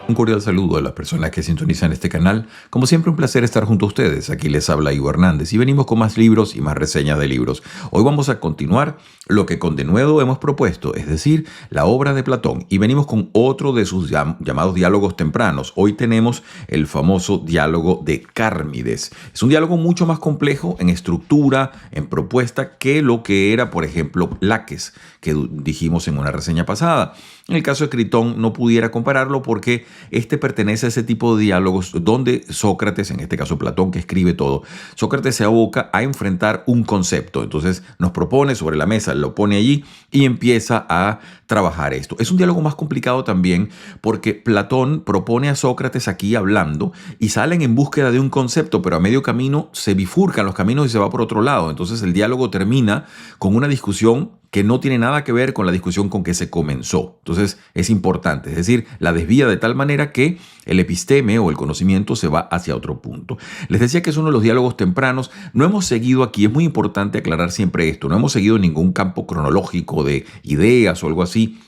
Un cordial saludo a las personas que sintonizan este canal. Como siempre, un placer estar junto a ustedes. Aquí les habla Ivo Hernández y venimos con más libros y más reseñas de libros. Hoy vamos a continuar lo que con denuedo hemos propuesto, es decir, la obra de Platón. Y venimos con otro de sus llamados diálogos tempranos. Hoy tenemos el famoso diálogo de Cármides. Es un diálogo mucho más complejo en estructura, en propuesta, que lo que era, por ejemplo, Laques, que dijimos en una reseña pasada. En el caso de Critón no pudiera compararlo porque este pertenece a ese tipo de diálogos donde Sócrates, en este caso Platón que escribe todo, Sócrates se aboca a enfrentar un concepto. Entonces nos propone sobre la mesa, lo pone allí y empieza a trabajar esto. Es un diálogo más complicado también porque Platón propone a Sócrates aquí hablando y salen en búsqueda de un concepto, pero a medio camino se bifurcan los caminos y se va por otro lado. Entonces el diálogo termina con una discusión que no tiene nada que ver con la discusión con que se comenzó. Entonces es importante, es decir, la desvía de tal manera que el episteme o el conocimiento se va hacia otro punto. Les decía que es uno de los diálogos tempranos. No hemos seguido aquí, es muy importante aclarar siempre esto, no hemos seguido ningún campo cronológico de ideas o algo así,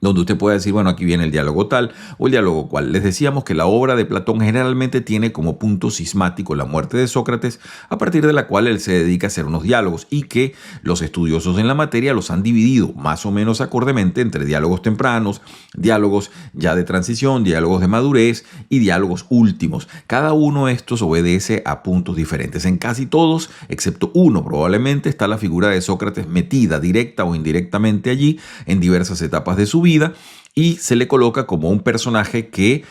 donde usted puede decir, bueno, aquí viene el diálogo tal o el diálogo cual. Les decíamos que la obra de Platón generalmente tiene como punto cismático la muerte de Sócrates, a partir de la cual él se dedica a hacer unos diálogos y que los estudiosos en la materia los han dividido más o menos acordemente entre diálogos tempranos, diálogos ya de transición, diálogos de madurez y diálogos últimos. Cada uno de estos obedece a puntos diferentes. En casi todos, excepto uno probablemente, está la figura de Sócrates metida directa o indirectamente allí en diversas etapas de su vida y se le coloca como un personaje que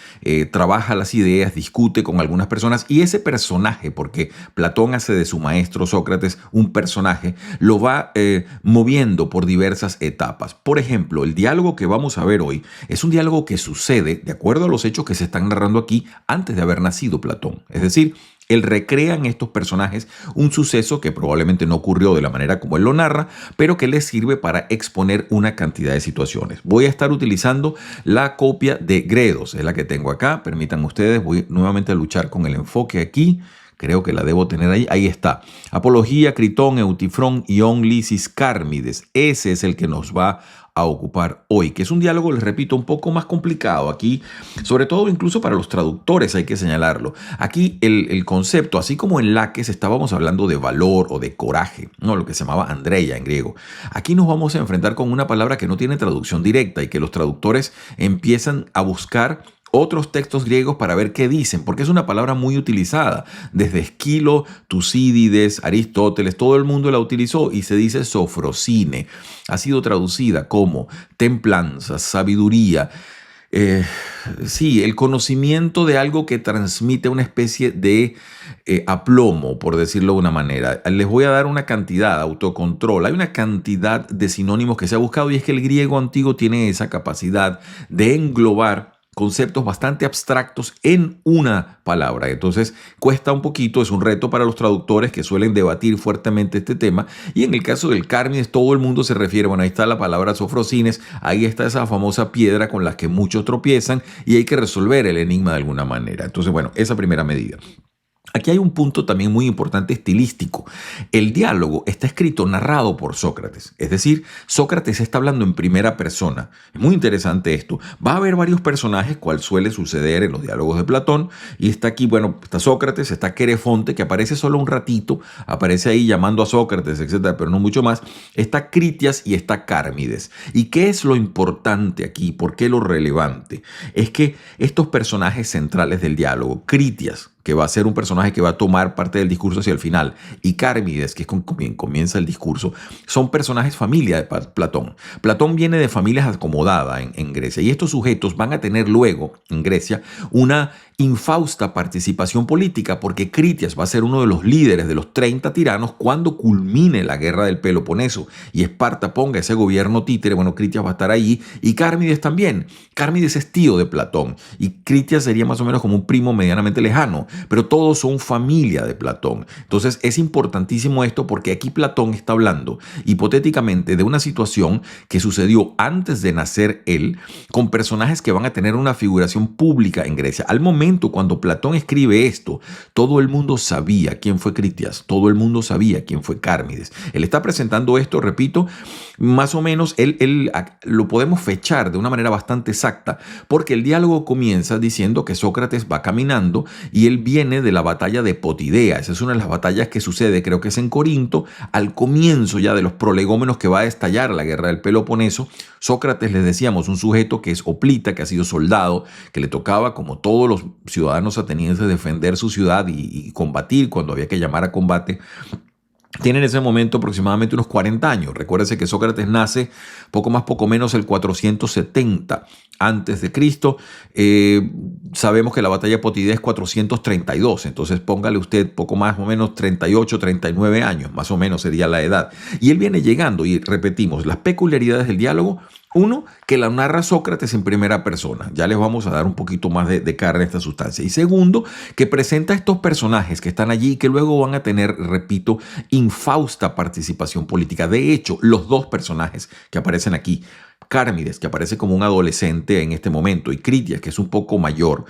trabaja las ideas, discute con algunas personas y ese personaje, porque Platón hace de su maestro Sócrates un personaje, lo va moviendo por diversas etapas. Por ejemplo, el diálogo que vamos a ver hoy es un diálogo que sucede de acuerdo a los hechos que se están narrando aquí antes de haber nacido Platón. Es decir, él recrea en estos personajes un suceso que probablemente no ocurrió de la manera como él lo narra, pero que le sirve para exponer una cantidad de situaciones. Voy a estar utilizando la copia de Gredos, es la que tengo acá. Permitan ustedes, voy nuevamente a luchar con el enfoque aquí. Creo que la debo tener ahí. Ahí está. Apología, Critón, Eutifrón, Ión, Lisis, Cármides. Ese es el que nos va a ocupar hoy, que es un diálogo, les repito, un poco más complicado aquí, sobre todo incluso para los traductores hay que señalarlo. Aquí el concepto, así como en Laques estábamos hablando de valor o de coraje, ¿no? Lo que se llamaba Andreia en griego. Aquí nos vamos a enfrentar con una palabra que no tiene traducción directa y que los traductores empiezan a buscar otros textos griegos para ver qué dicen, porque es una palabra muy utilizada. Desde Esquilo, Tucídides, Aristóteles, todo el mundo la utilizó y se dice sofrosine. Ha sido traducida como templanza, sabiduría. Sí, el conocimiento de algo que transmite una especie de aplomo, por decirlo de una manera. Les voy a dar una cantidad, autocontrol. Hay una cantidad de sinónimos que se ha buscado y es que el griego antiguo tiene esa capacidad de englobar conceptos bastante abstractos en una palabra. Entonces cuesta un poquito, es un reto para los traductores que suelen debatir fuertemente este tema. Y en el caso del Cármides, todo el mundo se refiere, bueno, ahí está la palabra sofrosines, ahí está esa famosa piedra con la que muchos tropiezan y hay que resolver el enigma de alguna manera. Entonces, bueno, esa primera medida. Aquí hay un punto también muy importante estilístico. El diálogo está escrito narrado por Sócrates. Es decir, Sócrates está hablando en primera persona. Es muy interesante esto. Va a haber varios personajes, cual suele suceder en los diálogos de Platón. Y está aquí, bueno, está Sócrates, está Querefonte, que aparece solo un ratito. Aparece ahí llamando a Sócrates, etcétera, pero no mucho más. Está Critias y está Cármides. ¿Y qué es lo importante aquí? ¿Por qué lo relevante? Es que estos personajes centrales del diálogo, Critias, que va a ser un personaje que va a tomar parte del discurso hacia el final, y Cármides, que es con quien comienza el discurso, son personajes familia de Platón. Platón viene de familias acomodadas en Grecia, y estos sujetos van a tener luego, en Grecia, una infausta participación política, porque Critias va a ser uno de los líderes de los 30 tiranos cuando culmine la guerra del Peloponeso y Esparta ponga ese gobierno títere. Bueno, Critias va a estar ahí y Cármides también. Cármides es tío de Platón y Critias sería más o menos como un primo medianamente lejano, pero todos son familia de Platón. Entonces es importantísimo esto porque aquí Platón está hablando hipotéticamente de una situación que sucedió antes de nacer él, con personajes que van a tener una figuración pública en Grecia. Al momento momento cuando Platón escribe esto, todo el mundo sabía quién fue Critias, todo el mundo sabía quién fue Cármides. Él está presentando esto, repito, más o menos él lo podemos fechar de una manera bastante exacta, porque el diálogo comienza diciendo que Sócrates va caminando y él viene de la batalla de Potidea. Esa es una de las batallas que sucede, creo que es en Corinto, al comienzo ya de los prolegómenos que va a estallar la guerra del Peloponeso. Sócrates, les decíamos, un sujeto que es hoplita, que ha sido soldado, que le tocaba, como todos los ciudadanos atenienses, defender su ciudad y combatir cuando había que llamar a combate. Tiene en ese momento aproximadamente unos 40 años. Recuérdese que Sócrates nace poco más, poco menos el 470 antes de Cristo. Sabemos que la batalla de Potidea es 432, entonces póngale usted poco más o menos 38, 39 años, más o menos sería la edad. Y él viene llegando y repetimos las peculiaridades del diálogo. Uno, que la narra Sócrates en primera persona. Ya les vamos a dar un poquito más de carne a esta sustancia. Y segundo, que presenta a estos personajes que están allí y que luego van a tener, repito, infausta participación política. De hecho, los dos personajes que aparecen aquí, Cármides, que aparece como un adolescente en este momento, y Critias, que es un poco mayor,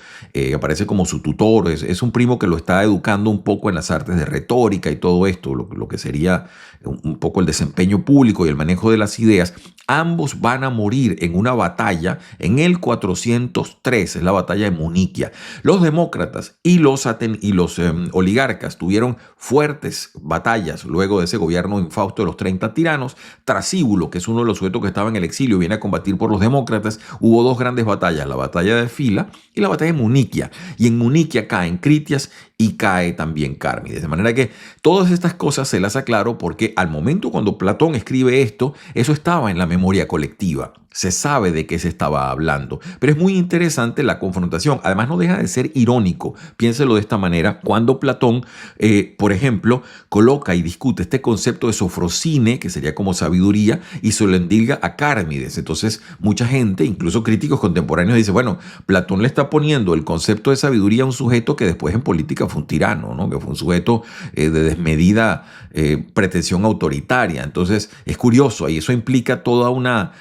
aparece como su tutor, es un primo que lo está educando un poco en las artes de retórica y todo esto, lo que sería un poco el desempeño público y el manejo de las ideas. Ambos van a morir en una batalla en el 403, es la batalla de Muniquia. Los demócratas y los oligarcas tuvieron fuertes batallas luego de ese gobierno infausto de los 30 tiranos. Trasíbulo, que es uno de los sujetos que estaba en el exilio, viene a combatir por los demócratas. Hubo dos grandes batallas, la batalla de Fila y la batalla de Muniquia. Y en Muniquia caen Critias y cae también Cármides. De manera que todas estas cosas se las aclaro porque al momento cuando Platón escribe esto, eso estaba en la memoria colectiva. Se sabe de qué se estaba hablando. Pero es muy interesante la confrontación. Además, no deja de ser irónico. Piénselo de esta manera. Cuando Platón, por ejemplo, coloca y discute este concepto de sofrosine, que sería como sabiduría, y se lo endilga a Cármides. Entonces, mucha gente, incluso críticos contemporáneos, dice, bueno, Platón le está poniendo el concepto de sabiduría a un sujeto que después en política fue un tirano, ¿no? Que fue un sujeto de desmedida pretensión autoritaria. Entonces, es curioso. Y eso implica toda una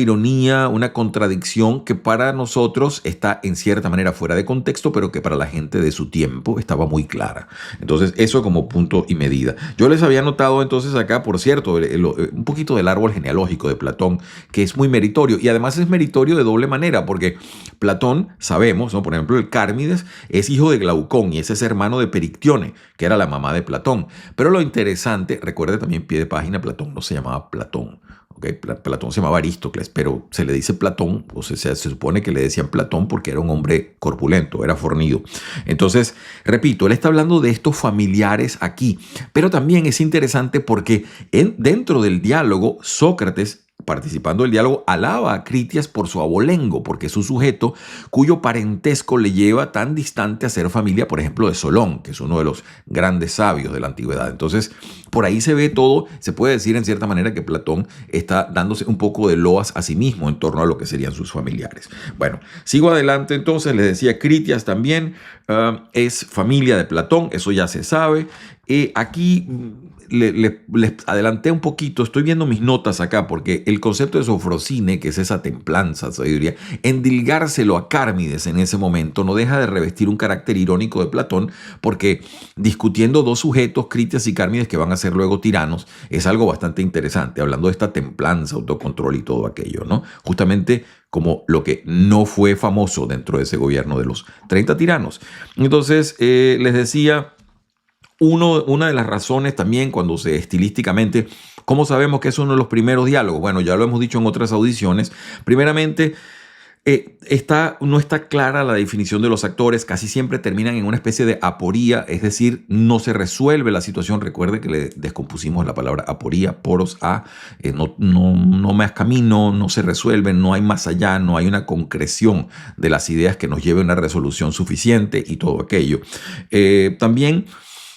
ironía, una contradicción que para nosotros está en cierta manera fuera de contexto, pero que para la gente de su tiempo estaba muy clara. Entonces, eso como punto y medida. Yo les había notado entonces acá, por cierto, un poquito del árbol genealógico de Platón, que es muy meritorio, y además es meritorio de doble manera, porque Platón, sabemos, ¿no? Por ejemplo, el Cármides es hijo de Glaucón y ese es hermano de Perictione, que era la mamá de Platón. Pero lo interesante, recuerde también pie de página, Platón no se llamaba Platón. Okay, Platón se llamaba Aristócles, pero se le dice Platón, o sea, se supone que le decían Platón porque era un hombre corpulento, era fornido. Entonces, repito, él está hablando de estos familiares aquí, pero también es interesante porque dentro del diálogo, Sócrates, participando del diálogo, alaba a Critias por su abolengo, porque es un sujeto cuyo parentesco le lleva tan distante a ser familia, por ejemplo, de Solón, que es uno de los grandes sabios de la antigüedad. Entonces, por ahí se ve todo, se puede decir en cierta manera que Platón está dándose un poco de loas a sí mismo en torno a lo que serían sus familiares. Bueno, sigo adelante entonces, les decía, Critias también es familia de Platón, eso ya se sabe. Aquí les adelanté un poquito, estoy viendo mis notas acá, porque el concepto de sofrosine, que es esa templanza, sabiduría, endilgárselo a Cármides en ese momento no deja de revestir un carácter irónico de Platón, porque discutiendo dos sujetos, Critias y Cármides, que van a ser luego tiranos, es algo bastante interesante, hablando de esta templanza, autocontrol y todo aquello, ¿no? Justamente como lo que no fue famoso dentro de ese gobierno de los 30 tiranos. Entonces, les decía, una de las razones también cuando se estilísticamente, ¿cómo sabemos que es uno de los primeros diálogos? Bueno, ya lo hemos dicho en otras audiciones. Primeramente, no está clara la definición de los actores, casi siempre terminan en una especie de aporía, es decir, no se resuelve la situación. Recuerde que le descompusimos la palabra aporía, poros a, no más camino, no se resuelve, no hay más allá, no hay una concreción de las ideas que nos lleve a una resolución suficiente y todo aquello. También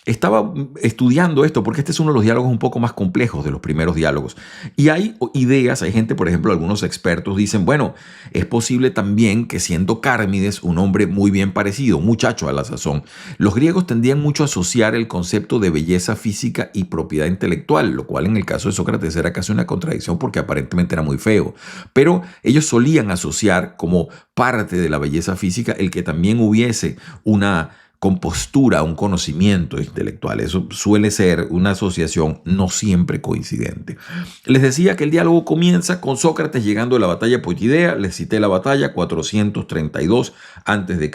estaba estudiando esto porque este es uno de los diálogos un poco más complejos de los primeros diálogos. Y hay ideas, hay gente, por ejemplo, algunos expertos dicen, bueno, es posible también que siendo Cármides un hombre muy bien parecido, un muchacho a la sazón, los griegos tendían mucho a asociar el concepto de belleza física y propiedad intelectual, lo cual en el caso de Sócrates era casi una contradicción porque aparentemente era muy feo. Pero ellos solían asociar como parte de la belleza física el que también hubiese una compostura, un conocimiento intelectual. Eso suele ser una asociación no siempre coincidente. Les decía que el diálogo comienza con Sócrates llegando a la batalla de Potidea. Les cité la batalla 432 a.C.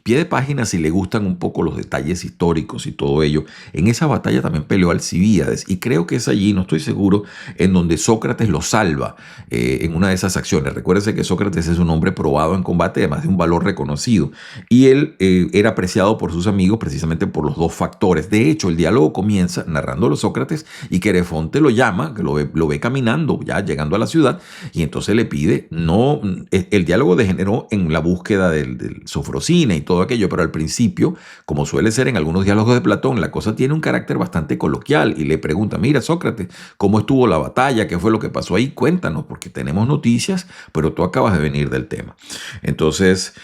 Pie de página si le gustan un poco los detalles históricos y todo ello. En esa batalla también peleó Alcibíades y creo que es allí, no estoy seguro, en donde Sócrates lo salva en una de esas acciones. Recuérdese que Sócrates es un hombre probado en combate, además de un valor reconocido. Y él era apreciado por sus amigos precisamente por los dos factores. De hecho, el diálogo comienza narrándolo Sócrates y Querefonte lo llama, que lo ve caminando ya llegando a la ciudad y entonces le pide, no, el diálogo degeneró en la búsqueda del sofrosine y todo aquello, pero al principio, como suele ser en algunos diálogos de Platón, la cosa tiene un carácter bastante coloquial y le pregunta, mira Sócrates, ¿cómo estuvo la batalla? ¿Qué fue lo que pasó ahí? Cuéntanos, porque tenemos noticias, pero tú acabas de venir del tema. Entonces,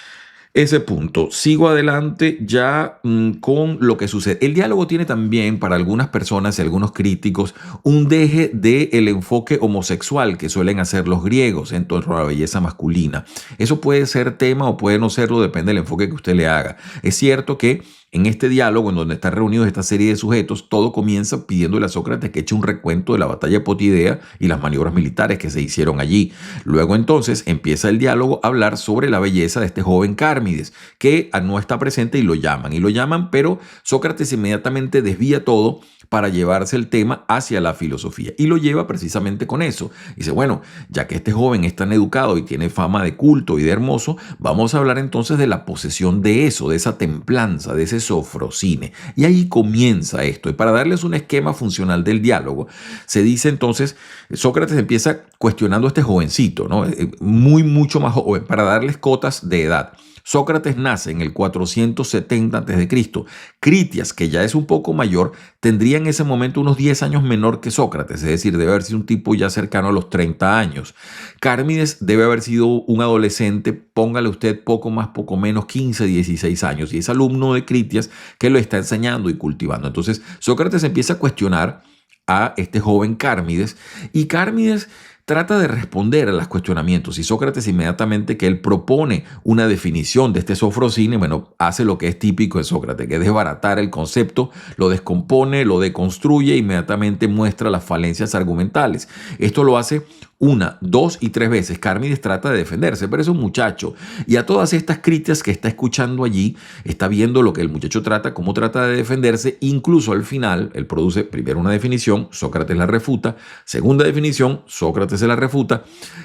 ese punto. Sigo adelante ya con lo que sucede. El diálogo tiene también para algunas personas y algunos críticos un deje del enfoque homosexual que suelen hacer los griegos en torno a la belleza masculina. Eso puede ser tema o puede no serlo, depende del enfoque que usted le haga. Es cierto que en este diálogo, en donde están reunidos esta serie de sujetos, todo comienza pidiéndole a Sócrates que eche un recuento de la batalla de Potidea y las maniobras militares que se hicieron allí. Luego entonces empieza el diálogo a hablar sobre la belleza de este joven Cármides, que no está presente y lo llaman, pero Sócrates inmediatamente desvía todo para llevarse el tema hacia la filosofía y lo lleva precisamente con eso. Dice, bueno, ya que este joven es tan educado y tiene fama de culto y de hermoso, vamos a hablar entonces de la posesión de eso, de esa templanza, de ese sofrosine. Y ahí comienza esto. Y para darles un esquema funcional del diálogo, se dice entonces, Sócrates empieza cuestionando a este jovencito, ¿no? Mucho más joven, para darles cotas de edad. Sócrates nace en el 470 a.C. Critias, que ya es un poco mayor, tendría en ese momento unos 10 años menor que Sócrates, es decir, debe haber sido un tipo ya cercano a los 30 años. Cármides debe haber sido un adolescente, póngale usted poco más, poco menos, 15, 16 años, y es alumno de Critias que lo está enseñando y cultivando. Entonces, Sócrates empieza a cuestionar a este joven Cármides, y Cármides trata de responder a los cuestionamientos y Sócrates inmediatamente que él propone una definición de este sofrosine, bueno, hace lo que es típico de Sócrates, que es desbaratar el concepto, lo descompone, lo deconstruye e inmediatamente muestra las falencias argumentales. Esto lo hace 1, 2 y 3 veces. Cármides trata de defenderse, pero es un muchacho. Y a todas estas críticas que está escuchando allí, está viendo lo que el muchacho trata, cómo trata de defenderse. Incluso al final, él produce primero una definición, Sócrates la refuta. Segunda definición, Sócrates se la refuta.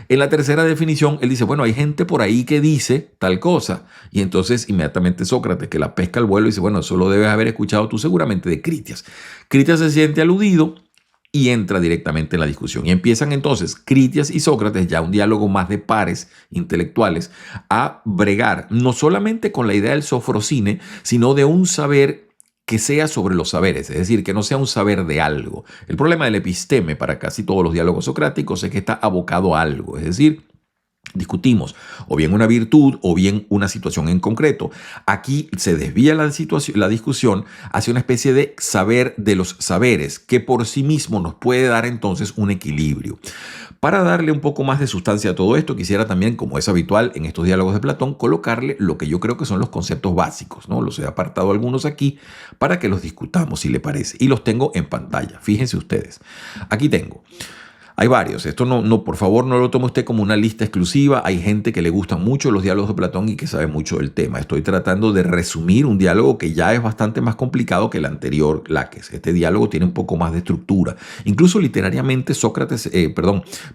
En la tercera definición, él dice, bueno, hay gente por ahí que dice tal cosa. Y entonces inmediatamente Sócrates, que la pesca al vuelo, dice, bueno, eso lo debes haber escuchado tú seguramente de Critias. Critias se siente aludido y entra directamente en la discusión. Y empiezan entonces Critias y Sócrates, ya un diálogo más de pares intelectuales, a bregar no solamente con la idea del sofrosine, sino de un saber que sea sobre los saberes, es decir, que no sea un saber de algo. El problema del episteme para casi todos los diálogos socráticos es que está abocado a algo, es decir, discutimos o bien una virtud o bien una situación en concreto. Aquí se desvía la discusión hacia una especie de saber de los saberes que por sí mismo nos puede dar entonces un equilibrio. Para darle un poco más de sustancia a todo esto, quisiera también, como es habitual en estos diálogos de Platón, colocarle lo que yo creo que son los conceptos básicos, ¿no? Los he apartado algunos aquí para que los discutamos, si le parece. Y los tengo en pantalla. Fíjense ustedes. Aquí tengo. Hay varios. Esto por favor, no lo tome usted como una lista exclusiva. Hay gente que le gustan mucho los diálogos de Platón y que sabe mucho del tema. Estoy tratando de resumir un diálogo que ya es bastante más complicado que el anterior, Laques. Este diálogo tiene un poco más de estructura. Incluso literariamente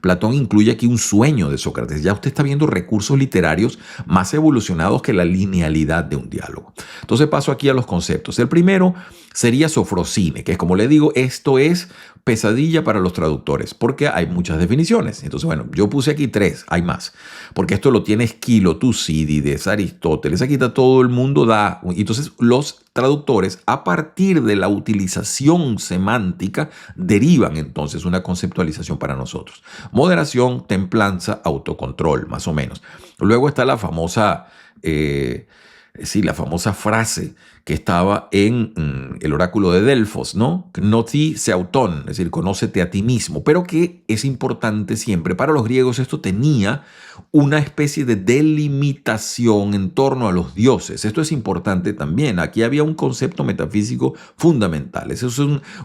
Platón incluye aquí un sueño de Sócrates. Ya usted está viendo recursos literarios más evolucionados que la linealidad de un diálogo. Entonces paso aquí a los conceptos. El primero sería sofrosine, que como le digo, esto es pesadilla para los traductores, porque filosofía hay muchas definiciones. Entonces, bueno, yo puse aquí 3, hay más. Porque esto lo tiene Esquilo, Tucídides, Aristóteles, aquí está todo el mundo da. Entonces, los traductores, a partir de la utilización semántica, derivan entonces una conceptualización para nosotros. Moderación, templanza, autocontrol, más o menos. Luego está la famosa... sí, la famosa frase que estaba en el oráculo de Delfos, ¿no? Gnoti se autón, es decir, conócete a ti mismo, pero que es importante siempre. Para los griegos esto tenía una especie de delimitación en torno a los dioses. Esto es importante también. Aquí había un concepto metafísico fundamental. Esa es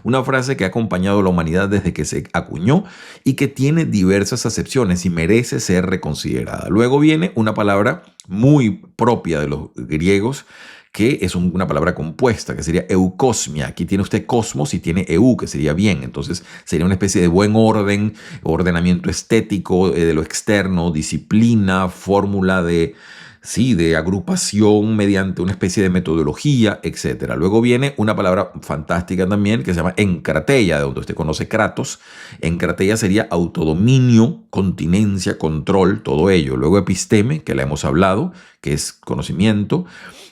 una frase que ha acompañado a la humanidad desde que se acuñó y que tiene diversas acepciones y merece ser reconsiderada. Luego viene una palabra muy propia de los griegos, que es una palabra compuesta, que sería eucosmia. Aquí tiene usted cosmos y tiene eu, que sería bien. Entonces sería una especie de buen orden, ordenamiento estético de lo externo, disciplina, fórmula de... sí, de agrupación mediante una especie de metodología, etc. Luego viene una palabra fantástica también que se llama encrateia, de donde usted conoce Kratos. Encrateia sería autodominio, continencia, control, todo ello. Luego episteme, que la hemos hablado, que es conocimiento.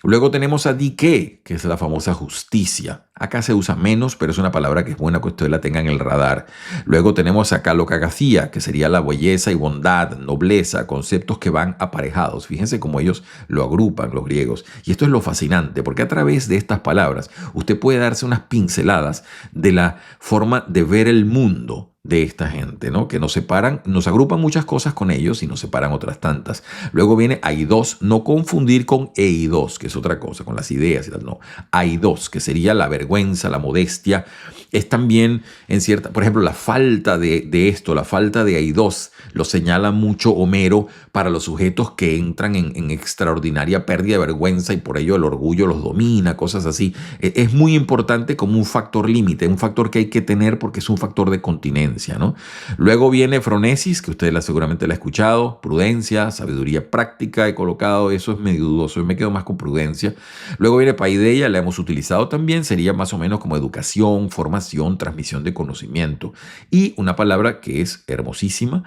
Luego tenemos a dike, que es la famosa justicia. Acá se usa menos, pero es una palabra que es buena que usted la tenga en el radar. Luego tenemos a kalokagathia, que sería la belleza y bondad, nobleza, conceptos que van aparejados. Fíjense cómo ellos lo agrupan, los griegos. Y esto es lo fascinante, porque a través de estas palabras usted puede darse unas pinceladas de la forma de ver el mundo de esta gente, ¿no? Que nos separan, nos agrupan muchas cosas con ellos y nos separan otras tantas. Luego viene aidos, no confundir con eidos, que es otra cosa, con las ideas y tal, no. Aidos, que sería la vergüenza, la modestia, es también en cierta, por ejemplo, la falta de esto, la falta de aidos, lo señala mucho Homero para los sujetos que entran en extraordinaria pérdida de vergüenza y por ello el orgullo los domina, cosas así. Es muy importante como un factor límite, un factor que hay que tener porque es un factor de continencia, ¿no? Luego viene fronesis, que usted seguramente la ha escuchado, prudencia, sabiduría práctica, he colocado, eso es medio dudoso, yo me quedo más con prudencia. Luego viene paideia, la hemos utilizado también, sería más o menos como educación, formación, transmisión de conocimiento. Y una palabra que es hermosísima,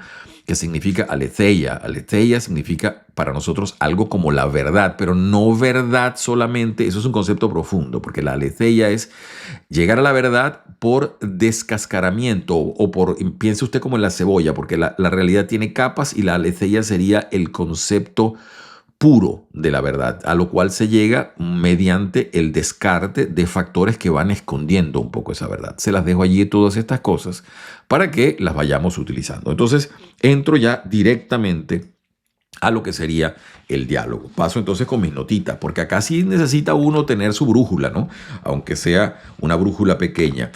que significa aletheia. Aletheia significa para nosotros algo como la verdad, pero no verdad solamente, eso es un concepto profundo, porque la aletheia es llegar a la verdad por descascaramiento o por, piense usted como en la cebolla, porque la realidad tiene capas y la aletheia sería el concepto puro de la verdad, a lo cual se llega mediante el descarte de factores que van escondiendo un poco esa verdad. Se las dejo allí todas estas cosas para que las vayamos utilizando. Entonces, entro ya directamente a lo que sería el diálogo. Paso entonces con mis notitas, porque acá sí necesita uno tener su brújula, ¿no? Aunque sea una brújula pequeña.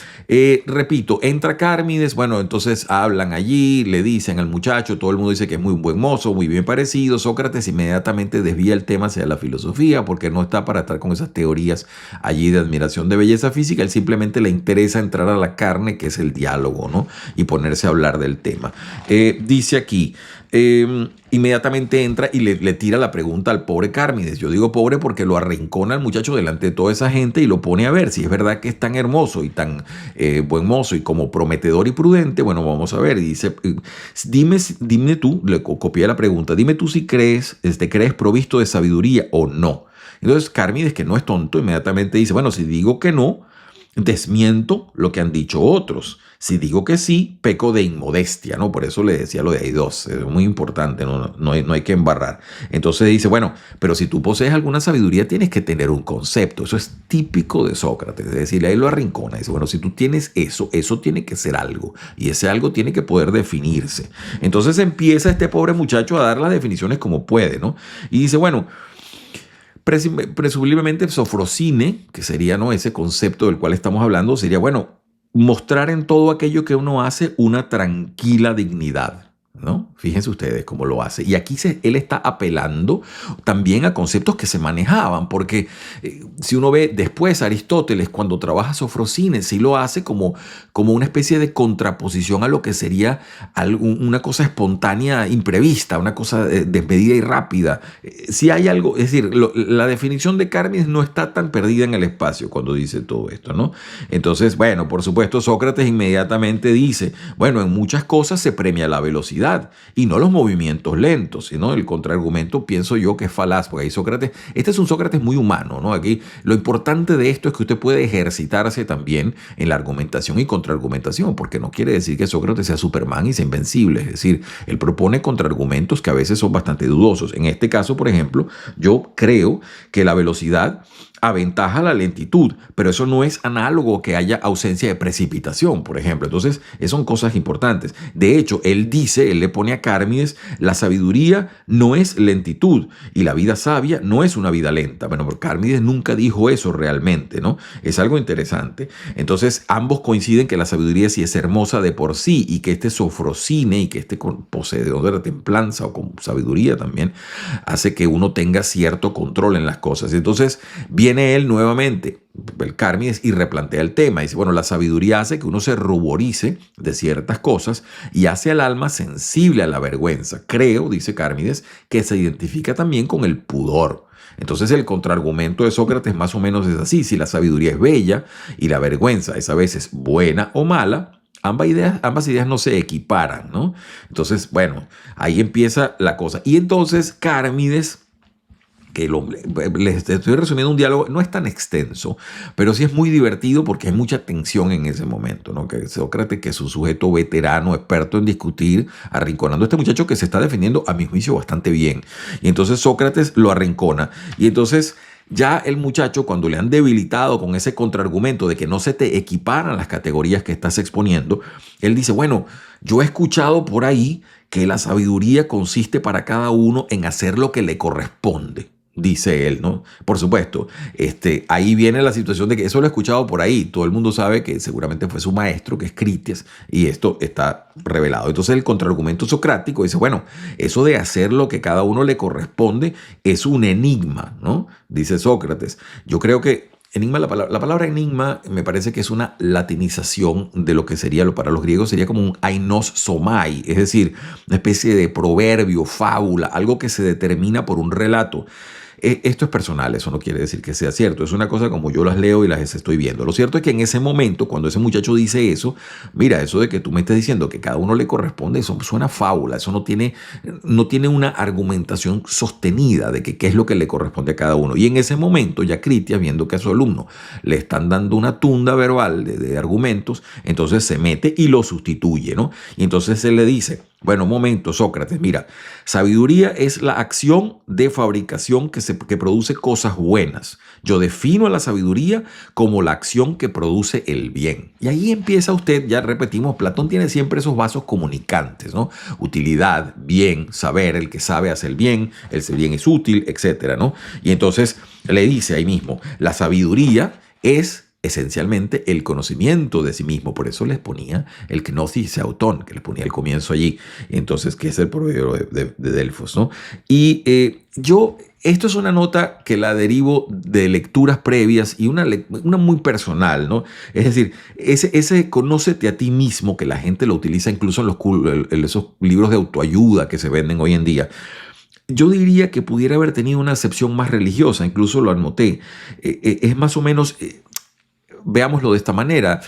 Repito, entra Cármides, bueno, entonces hablan allí, le dicen al muchacho, todo el mundo dice que es muy buen mozo, muy bien parecido. Sócrates inmediatamente desvía el tema hacia la filosofía, porque no está para estar con esas teorías allí de admiración de belleza física, él simplemente le interesa entrar a la carne, que es el diálogo, ¿no? Y ponerse a hablar del tema. Dice aquí, inmediatamente entra y le tira la pregunta al pobre Cármides. Yo digo pobre porque lo arrincona al muchacho delante de toda esa gente y lo pone a ver si es verdad que es tan hermoso y tan buen mozo y como prometedor y prudente. Bueno, vamos a ver. Y dice, dime tú, le copié la pregunta, dime tú si te crees provisto de sabiduría o no. Entonces Cármides, que no es tonto, inmediatamente dice, bueno, si digo que no, desmiento lo que han dicho otros. Si digo que sí, peco de inmodestia, ¿no? Por eso le decía lo de aidos, es muy importante, no hay que embarrar. Entonces dice, bueno, pero si tú posees alguna sabiduría, tienes que tener un concepto. Eso es típico de Sócrates, es decir, ahí lo arrincona. Dice, bueno, si tú tienes eso tiene que ser algo, y ese algo tiene que poder definirse. Entonces empieza este pobre muchacho a dar las definiciones como puede, ¿no? Y dice, bueno, presumiblemente Sofrosine, que sería, ¿no?, ese concepto del cual estamos hablando, sería, bueno, mostrar en todo aquello que uno hace una tranquila dignidad, ¿no? Fíjense ustedes cómo lo hace. Y aquí él está apelando también a conceptos que se manejaban, porque si uno ve después Aristóteles, cuando trabaja Sofrosines, sí lo hace como una especie de contraposición a lo que sería una cosa espontánea, imprevista, una cosa desmedida y rápida. Si hay algo, es decir, la definición de Carmides no está tan perdida en el espacio cuando dice todo esto, ¿no? Entonces, bueno, por supuesto, Sócrates inmediatamente dice, bueno, en muchas cosas se premia la velocidad y no los movimientos lentos, sino el contraargumento pienso yo que es falaz, porque ahí Sócrates, este es un Sócrates muy humano, ¿no? Aquí lo importante de esto es que usted puede ejercitarse también en la argumentación y contraargumentación, porque no quiere decir que Sócrates sea Superman y sea invencible, es decir, él propone contraargumentos que a veces son bastante dudosos. En este caso, por ejemplo, yo creo que la velocidad aventaja la lentitud, pero eso no es análogo que haya ausencia de precipitación, por ejemplo. Entonces, son cosas importantes. De hecho, él le pone a Carmides, la sabiduría no es lentitud y la vida sabia no es una vida lenta. Bueno, pero Carmides nunca dijo eso realmente, ¿no? Es algo interesante. Entonces, ambos coinciden que la sabiduría sí es hermosa de por sí y que este sofrosine y que este poseedor de la templanza o con sabiduría también hace que uno tenga cierto control en las cosas. Entonces, viene él nuevamente, el Carmides, y replantea el tema. Dice, bueno, la sabiduría hace que uno se ruborice de ciertas cosas y hace al alma sensible a la vergüenza. Creo, dice Carmides, que se identifica también con el pudor. Entonces el contraargumento de Sócrates más o menos es así. Si la sabiduría es bella y la vergüenza es a veces buena o mala, ambas ideas no se equiparan, ¿no? Entonces, bueno, ahí empieza la cosa. Y entonces Carmides, que les estoy resumiendo un diálogo, no es tan extenso, pero sí es muy divertido porque hay mucha tensión en ese momento, ¿no? Que Sócrates, que es un sujeto veterano, experto en discutir, arrinconando a este muchacho que se está defendiendo, a mi juicio, bastante bien. Y entonces Sócrates lo arrincona. Y entonces ya el muchacho, cuando le han debilitado con ese contraargumento de que no se te equiparan las categorías que estás exponiendo, él dice, bueno, yo he escuchado por ahí que la sabiduría consiste para cada uno en hacer lo que le corresponde. Dice él, ¿no? Por supuesto, ahí viene la situación de que eso lo he escuchado por ahí. Todo el mundo sabe que seguramente fue su maestro, que es Critias, y esto está revelado. Entonces el contraargumento socrático dice, bueno, eso de hacer lo que cada uno le corresponde es un enigma, ¿no? Dice Sócrates. Yo creo que enigma, la palabra enigma me parece que es una latinización de lo que sería, para los griegos sería como un ainos somai, es decir, una especie de proverbio, fábula, algo que se determina por un relato. Esto es personal, eso no quiere decir que sea cierto, es una cosa como yo las leo y las estoy viendo. Lo cierto es que en ese momento, cuando ese muchacho dice eso, mira, eso de que tú me estés diciendo que cada uno le corresponde, eso suena fábula, eso no tiene una argumentación sostenida de que qué es lo que le corresponde a cada uno. Y en ese momento ya Critias, viendo que a su alumno le están dando una tunda verbal de argumentos, entonces se mete y lo sustituye, ¿no? Y entonces él le dice, bueno, un momento, Sócrates, mira, sabiduría es la acción de fabricación que produce cosas buenas. Yo defino a la sabiduría como la acción que produce el bien. Y ahí empieza usted, ya repetimos, Platón tiene siempre esos vasos comunicantes, ¿no? Utilidad, bien, saber, el que sabe hace el bien es útil, etcétera, ¿no? Y entonces le dice ahí mismo, la sabiduría es esencialmente el conocimiento de sí mismo. Por eso les ponía el gnosis autón, que les ponía al comienzo allí. Entonces, que es el proverbio de Delfos, ¿no? Y esto es una nota que la derivo de lecturas previas y una muy personal, ¿no? Es decir, ese conócete a ti mismo, que la gente lo utiliza incluso en esos libros de autoayuda que se venden hoy en día. Yo diría que pudiera haber tenido una acepción más religiosa, incluso lo anoté. Es más o menos... Veámoslo de esta manera,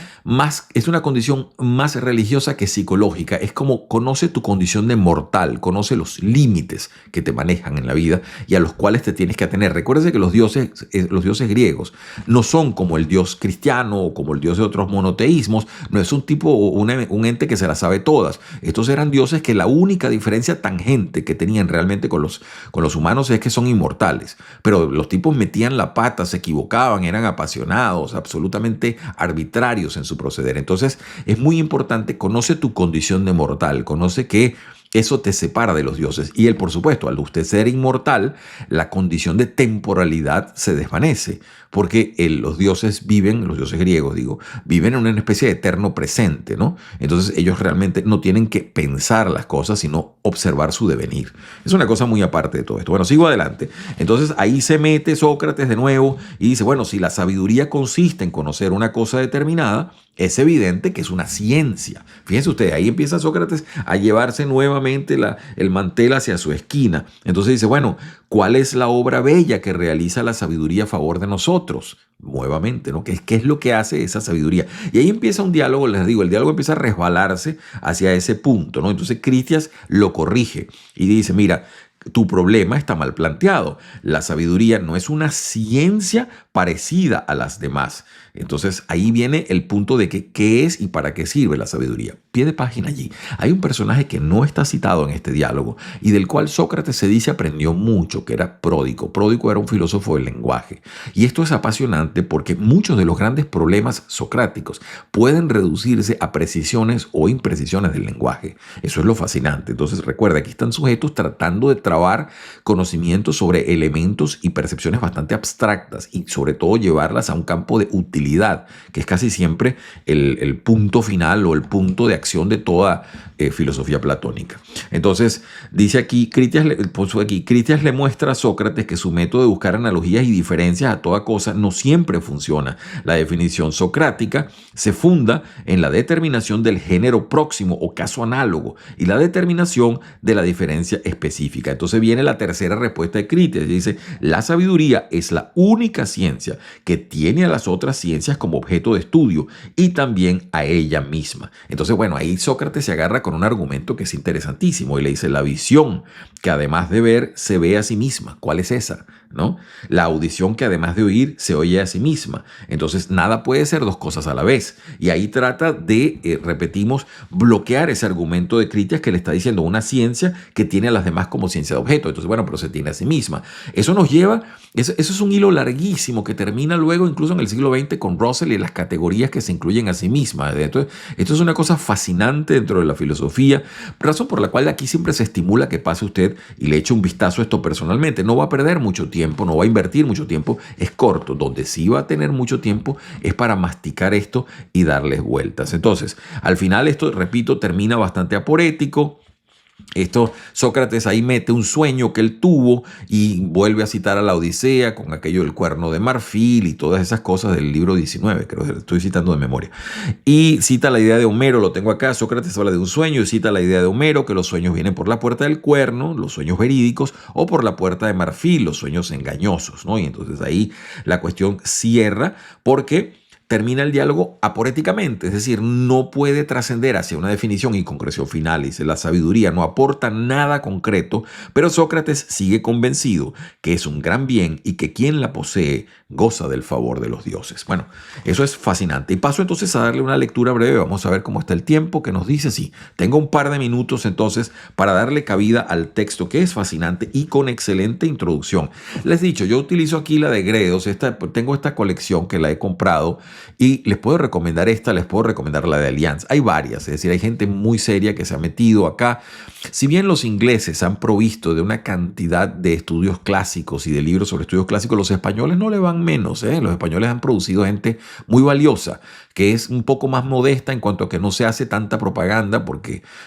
es una condición más religiosa que psicológica. Es como conoce tu condición de mortal, conoce los límites que te manejan en la vida y a los cuales te tienes que atener. Recuérdese que los dioses griegos no son como el dios cristiano o como el dios de otros monoteísmos. No es un ente que se las sabe todas. Estos eran dioses que la única diferencia tangente que tenían realmente con los humanos es que son inmortales. Pero los tipos metían la pata, se equivocaban, eran apasionados, absolutamente arbitrarios en su proceder. Entonces es muy importante, conoce tu condición de mortal, conoce que eso te separa de los dioses. Y él, por supuesto, al usted ser inmortal, la condición de temporalidad se desvanece, porque los dioses viven, los dioses griegos digo, viven en una especie de eterno presente, ¿no? Entonces ellos realmente no tienen que pensar las cosas, sino observar su devenir. Es una cosa muy aparte de todo esto. Bueno, sigo adelante. Entonces ahí se mete Sócrates de nuevo y dice, bueno, si la sabiduría consiste en conocer una cosa determinada, es evidente que es una ciencia. Fíjense ustedes, ahí empieza Sócrates a llevarse nuevamente el mantel hacia su esquina. Entonces dice, bueno, ¿cuál es la obra bella que realiza la sabiduría a favor de nosotros? Nuevamente, ¿no? ¿Qué es lo que hace esa sabiduría? Y ahí empieza un diálogo, les digo, el diálogo empieza a resbalarse hacia ese punto, ¿no? Entonces Critias lo corrige y dice, mira, tu problema está mal planteado. La sabiduría no es una ciencia parecida a las demás. Entonces ahí viene el punto de que qué es y para qué sirve la sabiduría. Pie de página allí. Hay un personaje que no está citado en este diálogo y del cual Sócrates se dice aprendió mucho, que era Pródico. Pródico era un filósofo del lenguaje. Y esto es apasionante porque muchos de los grandes problemas socráticos pueden reducirse a precisiones o imprecisiones del lenguaje. Eso es lo fascinante. Entonces recuerda, aquí están sujetos tratando de trabar conocimientos sobre elementos y percepciones bastante abstractas y sobre todo llevarlas a un campo de utilidad, que es casi siempre el punto final o el punto de acción de toda filosofía platónica. Entonces, dice aquí, Critias le muestra a Sócrates que su método de buscar analogías y diferencias a toda cosa no siempre funciona. La definición socrática se funda en la determinación del género próximo o caso análogo y la determinación de la diferencia específica. Entonces viene la tercera respuesta de Critias. Dice, la sabiduría es la única ciencia que tiene a las otras ciencias como objeto de estudio y también a ella misma. Entonces, bueno, ahí Sócrates se agarra con un argumento que es interesantísimo y le dice, la visión que además de ver se ve a sí misma. ¿Cuál es esa? ¿No? La audición que además de oír se oye a sí misma. Entonces nada puede ser dos cosas a la vez. Y ahí trata de, repetimos, bloquear ese argumento de Critias que le está diciendo una ciencia que tiene a las demás como ciencia de objeto. Entonces, bueno, pero se tiene a sí misma. Eso nos lleva, eso es un hilo larguísimo que termina luego incluso en el siglo XX con Russell y las categorías que se incluyen a sí mismas. Esto es una cosa fascinante dentro de la filosofía, razón por la cual aquí siempre se estimula que pase usted y le eche un vistazo a esto personalmente. No va a perder mucho tiempo, no va a invertir mucho tiempo, es corto. Donde sí va a tener mucho tiempo es para masticar esto y darles vueltas. Entonces, al final esto, repito, termina bastante aporético. Esto, Sócrates ahí mete un sueño que él tuvo y vuelve a citar a la Odisea con aquello del cuerno de marfil y todas esas cosas del libro 19, creo que estoy citando de memoria. Y cita la idea de Homero, lo tengo acá, Sócrates habla de un sueño y cita la idea de Homero, que los sueños vienen por la puerta del cuerno, los sueños verídicos, o por la puerta de marfil, los sueños engañosos, ¿no? Y entonces ahí la cuestión cierra porque termina el diálogo aporéticamente, es decir, no puede trascender hacia una definición y concreción final. Dice, la sabiduría no aporta nada concreto, pero Sócrates sigue convencido que es un gran bien y que quien la posee goza del favor de los dioses. Bueno, eso es fascinante. Y paso entonces a darle una lectura breve. Vamos a ver cómo está el tiempo que nos dice. Sí, tengo un par de minutos entonces para darle cabida al texto que es fascinante y con excelente introducción. Les he dicho, yo utilizo aquí la de Gredos, tengo esta colección que la he comprado y les puedo recomendar esta, les puedo recomendar la de Allianz. Hay varias, es decir, hay gente muy seria que se ha metido acá. Si bien los ingleses han provisto de una cantidad de estudios clásicos y de libros sobre estudios clásicos, los españoles no le van menos. Los españoles han producido gente muy valiosa, que es un poco más modesta en cuanto a que no se hace tanta propaganda,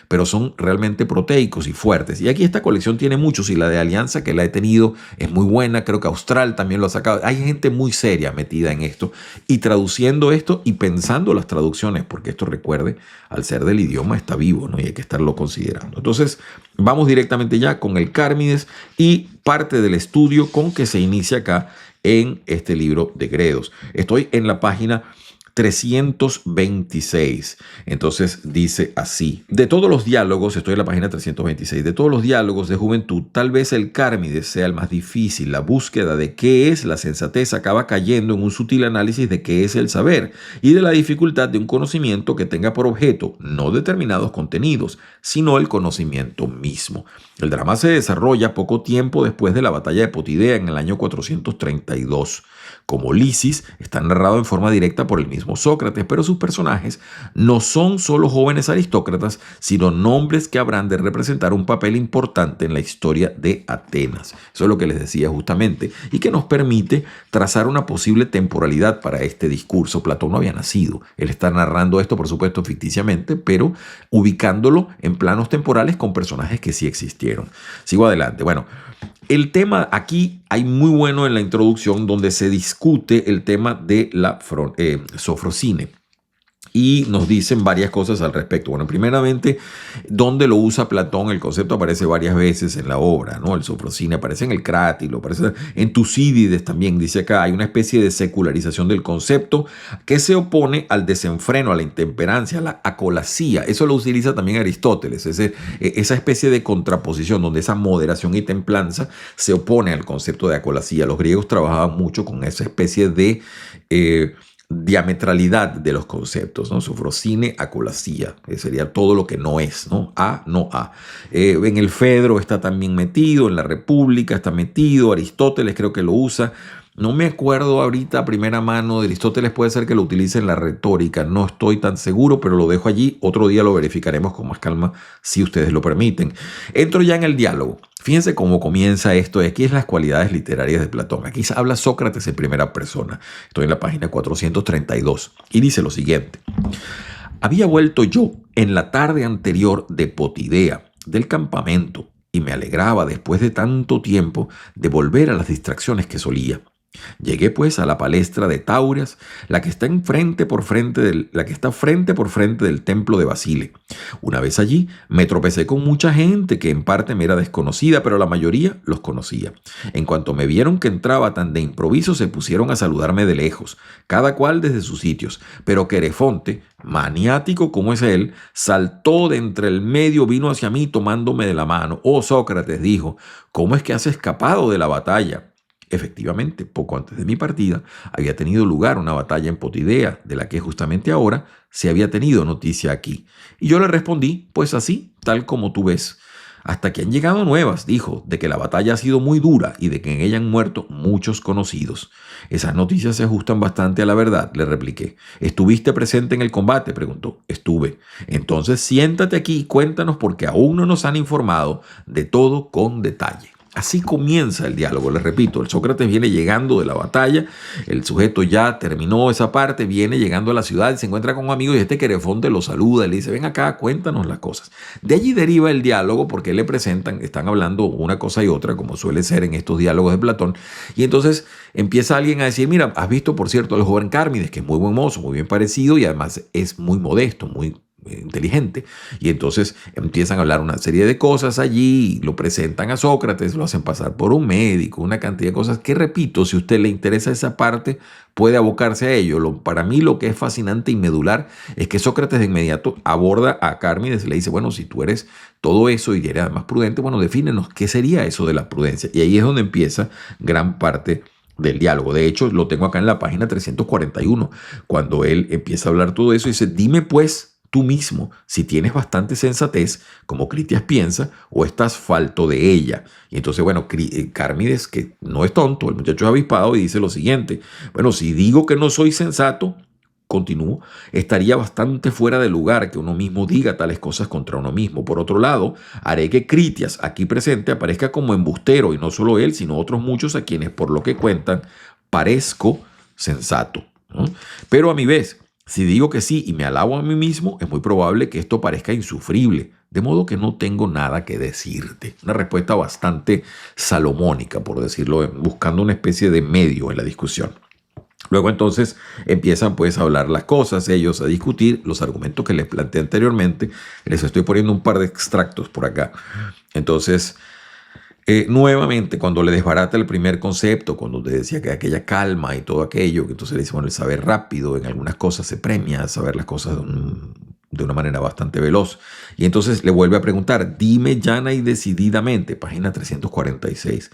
pero son realmente proteicos y fuertes. Y aquí esta colección tiene muchos y la de Alianza que la he tenido es muy buena. Creo que Austral también lo ha sacado. Hay gente muy seria metida en esto y traduciendo esto y pensando las traducciones, porque esto, recuerde, al ser del idioma está vivo, ¿no? Y hay que estarlo considerando. Entonces, vamos directamente ya con el Cármides y parte del estudio con que se inicia acá en este libro de Gredos. Estoy en la página 326. Entonces dice así: de todos los diálogos, estoy en la página 326, de todos los diálogos de juventud, tal vez el Cármides sea el más difícil. La búsqueda de qué es la sensatez acaba cayendo en un sutil análisis de qué es el saber y de la dificultad de un conocimiento que tenga por objeto no determinados contenidos, sino el conocimiento mismo. El drama se desarrolla poco tiempo después de la batalla de Potidea en el año 432. Como Lisis está narrado en forma directa por el mismo mismo Sócrates, pero sus personajes no son solo jóvenes aristócratas, sino nombres que habrán de representar un papel importante en la historia de Atenas. Eso es lo que les decía justamente, y que nos permite trazar una posible temporalidad para este discurso. Platón no había nacido. Él está narrando esto, por supuesto, ficticiamente, pero ubicándolo en planos temporales con personajes que sí existieron. Sigo adelante. Bueno, el tema aquí hay muy bueno en la introducción donde se discute el tema de la sofrosine. Y nos dicen varias cosas al respecto. Bueno, primeramente, ¿dónde lo usa Platón? El concepto aparece varias veces en la obra, ¿no? El sofrosine aparece en el Crátilo, aparece en Tucídides también. Dice acá, hay una especie de secularización del concepto que se opone al desenfreno, a la intemperancia, a la acolasía. Eso lo utiliza también Aristóteles, esa especie de contraposición donde esa moderación y templanza se opone al concepto de acolasía. Los griegos trabajaban mucho con esa especie de diametralidad de los conceptos, ¿no? Sofrosine, acolasía, que sería todo lo que no es, ¿no? A, no a. En el Fedro está también metido, en la República está metido, Aristóteles creo que lo usa. No me acuerdo ahorita a primera mano de Aristóteles, puede ser que lo utilice en la retórica, no estoy tan seguro, pero lo dejo allí, otro día lo verificaremos con más calma si ustedes lo permiten. Entro ya en el diálogo. Fíjense cómo comienza esto, y aquí es las cualidades literarias de Platón. Aquí habla Sócrates en primera persona. Estoy en la página 432 y dice lo siguiente. Había vuelto yo en la tarde anterior de Potidea, del campamento, y me alegraba después de tanto tiempo de volver a las distracciones que solía. Llegué pues a la palestra de Tauras, la que está frente por frente del templo de Basile. Una vez allí me tropecé con mucha gente que en parte me era desconocida, pero la mayoría los conocía. En cuanto me vieron que entraba tan de improviso, se pusieron a saludarme de lejos, cada cual desde sus sitios, pero Querefonte, maniático como es él, saltó de entre el medio, vino hacia mí tomándome de la mano. Oh Sócrates, dijo, ¿cómo es que has escapado de la batalla? Efectivamente, poco antes de mi partida, había tenido lugar una batalla en Potidea, de la que justamente ahora se había tenido noticia aquí. Y yo le respondí, pues así, tal como tú ves. Hasta que han llegado nuevas, dijo, de que la batalla ha sido muy dura y de que en ella han muerto muchos conocidos. Esas noticias se ajustan bastante a la verdad, le repliqué. ¿Estuviste presente en el combate?, preguntó. Estuve. Entonces siéntate aquí y cuéntanos porque aún no nos han informado de todo con detalle. Así comienza el diálogo, les repito, el Sócrates viene llegando de la batalla, el sujeto ya terminó esa parte, viene llegando a la ciudad y se encuentra con un amigo y este Querefonte lo saluda y le dice, ven acá, cuéntanos las cosas. De allí deriva el diálogo porque le presentan, están hablando una cosa y otra, como suele ser en estos diálogos de Platón, y entonces empieza alguien a decir, mira, has visto por cierto al joven Cármides, que es muy buen mozo, muy bien parecido y además es muy modesto, muy inteligente, y entonces empiezan a hablar una serie de cosas allí, lo presentan a Sócrates, lo hacen pasar por un médico, una cantidad de cosas que, repito, si a usted le interesa esa parte, puede abocarse a ello. Para mí lo que es fascinante y medular es que Sócrates de inmediato aborda a Cármides y le dice, bueno, si tú eres todo eso y eres además prudente, bueno, defínenos qué sería eso de la prudencia, y ahí es donde empieza gran parte del diálogo. De hecho, lo tengo acá en la página 341, cuando él empieza a hablar todo eso y dice, dime pues tú mismo si tienes bastante sensatez, como Critias piensa, o estás falto de ella. Y entonces, bueno, Cármides, que no es tonto, el muchacho es avispado y dice lo siguiente, bueno, si digo que no soy sensato, continúo, estaría bastante fuera de lugar que uno mismo diga tales cosas contra uno mismo. Por otro lado, haré que Critias, aquí presente, aparezca como embustero, y no solo él, sino otros muchos a quienes, por lo que cuentan, parezco sensato, ¿no? Pero a mi vez, si digo que sí y me alabo a mí mismo, es muy probable que esto parezca insufrible, de modo que no tengo nada que decirte. Una respuesta bastante salomónica, por decirlo, buscando una especie de medio en la discusión. Luego entonces empiezan pues a hablar las cosas, ellos a discutir los argumentos que les planteé anteriormente. Les estoy poniendo un par de extractos por acá. Entonces, nuevamente, cuando le desbarata el primer concepto, cuando te decía que aquella calma y todo aquello, que entonces le dice, bueno, el saber rápido en algunas cosas se premia, saber las cosas de una manera bastante veloz. Y entonces le vuelve a preguntar, dime llana y decididamente, página 346,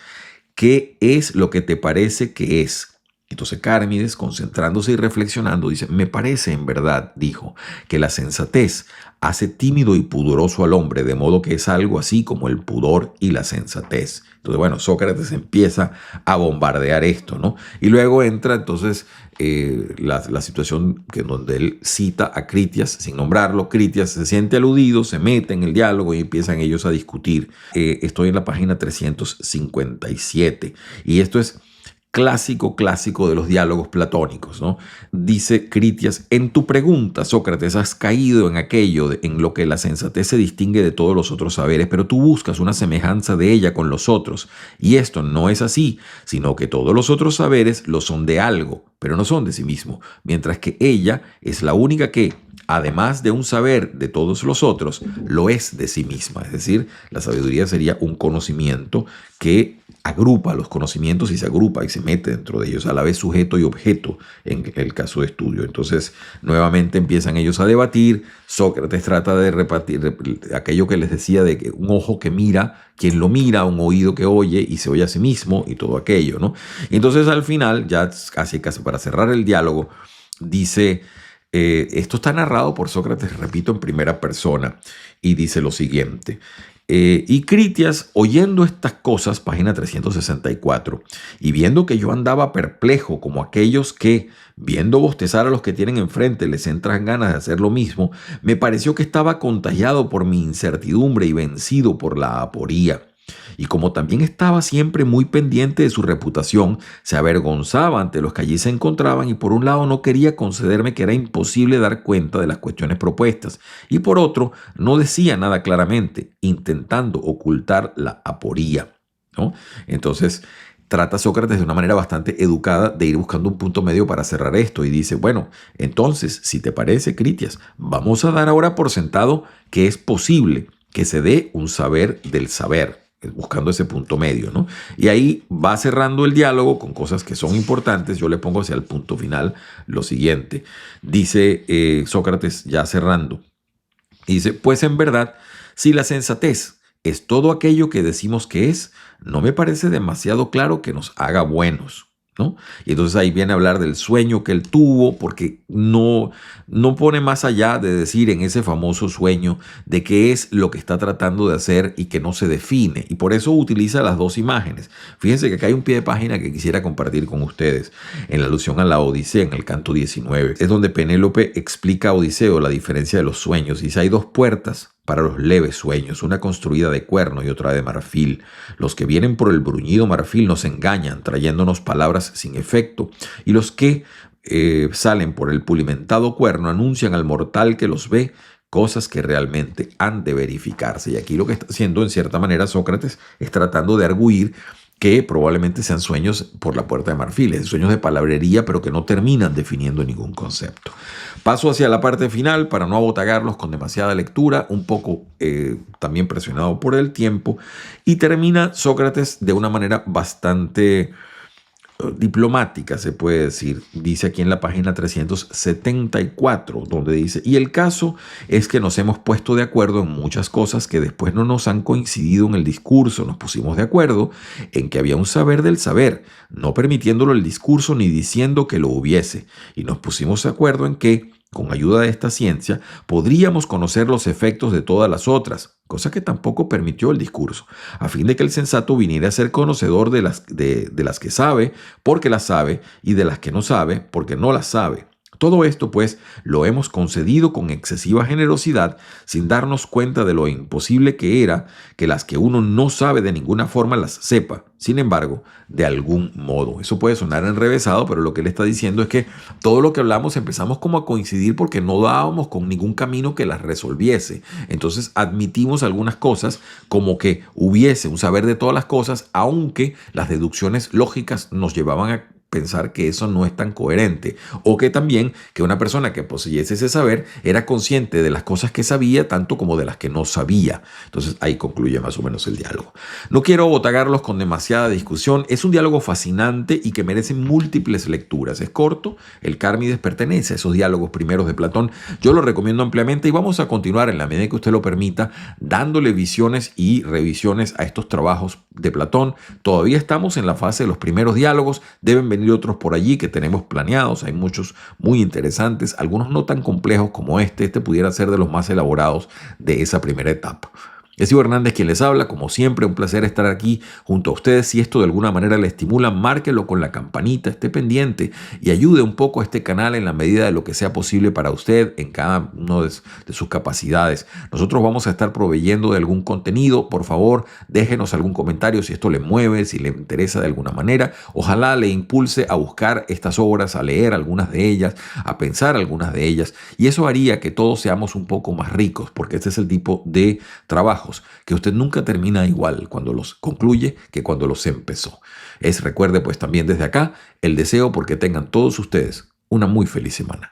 ¿qué es lo que te parece que es? Entonces Cármides, concentrándose y reflexionando, dice, me parece en verdad, dijo, que la sensatez hace tímido y pudoroso al hombre, de modo que es algo así como el pudor y la sensatez. Entonces, bueno, Sócrates empieza a bombardear esto, ¿no? Y luego entra entonces la situación donde él cita a Critias, sin nombrarlo. Critias se siente aludido, se mete en el diálogo y empiezan ellos a discutir. Estoy en la página 357 y esto es clásico de los diálogos platónicos, ¿no? Dice Critias, en tu pregunta, Sócrates, has caído en aquello en lo que la sensatez se distingue de todos los otros saberes, pero tú buscas una semejanza de ella con los otros, y esto no es así, sino que todos los otros saberes lo son de algo, pero no son de sí mismo, mientras que ella es la única que, además de un saber de todos los otros, lo es de sí misma. Es decir, la sabiduría sería un conocimiento que agrupa los conocimientos y se agrupa y se mete dentro de ellos, a la vez sujeto y objeto en el caso de estudio. Entonces, nuevamente empiezan ellos a debatir. Sócrates trata de repartir aquello que les decía de que un ojo que mira, quien lo mira, un oído que oye y se oye a sí mismo y todo aquello, ¿no? Entonces, al final, ya casi para cerrar el diálogo, dice... esto está narrado por Sócrates, repito, en primera persona, y dice lo siguiente. Y Critias, oyendo estas cosas, página 364, y viendo que yo andaba perplejo como aquellos que, viendo bostezar a los que tienen enfrente, les entran ganas de hacer lo mismo, me pareció que estaba contagiado por mi incertidumbre y vencido por la aporía. Y como también estaba siempre muy pendiente de su reputación, se avergonzaba ante los que allí se encontraban y por un lado no quería concederme que era imposible dar cuenta de las cuestiones propuestas y por otro no decía nada claramente, intentando ocultar la aporía, ¿no? Entonces trata Sócrates de una manera bastante educada de ir buscando un punto medio para cerrar esto y dice, bueno, entonces, si te parece, Critias, vamos a dar ahora por sentado que es posible que se dé un saber del saber, buscando ese punto medio, ¿no? Y ahí va cerrando el diálogo con cosas que son importantes. Yo le pongo hacia el punto final lo siguiente. Dice Sócrates, ya cerrando, dice, pues en verdad, si la sensatez es todo aquello que decimos que es, no me parece demasiado claro que nos haga buenos, ¿no? Y entonces ahí viene a hablar del sueño que él tuvo, porque no pone más allá de decir en ese famoso sueño de qué es lo que está tratando de hacer y que no se define. Y por eso utiliza las dos imágenes. Fíjense que acá hay un pie de página que quisiera compartir con ustedes en la alusión a la Odisea, en el canto 19. Es donde Penélope explica a Odiseo la diferencia de los sueños. Dice, hay dos puertas para los leves sueños, una construida de cuerno y otra de marfil. Los que vienen por el bruñido marfil nos engañan, trayéndonos palabras sin efecto, y los que salen por el pulimentado cuerno anuncian al mortal que los ve cosas que realmente han de verificarse. Y aquí lo que está haciendo en cierta manera Sócrates es tratando de arguir que probablemente sean sueños por la puerta de marfil, sueños de palabrería, pero que no terminan definiendo ningún concepto. Paso hacia la parte final para no abotagarlos con demasiada lectura, un poco también presionado por el tiempo, y termina Sócrates de una manera bastante diplomática, se puede decir. Dice aquí en la página 374, donde dice, y el caso es que nos hemos puesto de acuerdo en muchas cosas que después no nos han coincidido en el discurso. Nos pusimos de acuerdo en que había un saber del saber, no permitiéndolo el discurso ni diciendo que lo hubiese. Y nos pusimos de acuerdo en que, con ayuda de esta ciencia, podríamos conocer los efectos de todas las otras, cosa que tampoco permitió el discurso, a fin de que el sensato viniera a ser conocedor de las que sabe, porque las sabe, y de las que no sabe, porque no las sabe. Todo esto, pues, lo hemos concedido con excesiva generosidad, sin darnos cuenta de lo imposible que era que las que uno no sabe de ninguna forma las sepa, sin embargo, de algún modo. Eso puede sonar enrevesado, pero lo que él está diciendo es que todo lo que hablamos empezamos como a coincidir porque no dábamos con ningún camino que las resolviese. Entonces admitimos algunas cosas como que hubiese un saber de todas las cosas, aunque las deducciones lógicas nos llevaban a pensar que eso no es tan coherente, o que también que una persona que poseyese ese saber era consciente de las cosas que sabía tanto como de las que no sabía. Entonces ahí concluye más o menos el diálogo. No quiero botagarlos con demasiada discusión, es un diálogo fascinante y que merece múltiples lecturas. Es corto, el Cármides pertenece a esos diálogos primeros de Platón, yo lo recomiendo ampliamente y vamos a continuar en la medida que usted lo permita dándole visiones y revisiones a estos trabajos de Platón. Todavía estamos en la fase de los primeros diálogos, deben venir venir otros por allí que tenemos planeados. Hay muchos muy interesantes, algunos no tan complejos como este. Este pudiera ser de los más elaborados de esa primera etapa. Es Ivo Hernández quien les habla. Como siempre, un placer estar aquí junto a ustedes. Si esto de alguna manera le estimula, márquelo con la campanita, esté pendiente y ayude un poco a este canal en la medida de lo que sea posible para usted en cada una de sus capacidades. Nosotros vamos a estar proveyendo de algún contenido. Por favor, déjenos algún comentario si esto le mueve, si le interesa de alguna manera. Ojalá le impulse a buscar estas obras, a leer algunas de ellas, a pensar algunas de ellas. Y eso haría que todos seamos un poco más ricos, porque este es el tipo de trabajo que usted nunca termina igual cuando los concluye que cuando los empezó. Recuerde pues también desde acá el deseo porque tengan todos ustedes una muy feliz semana.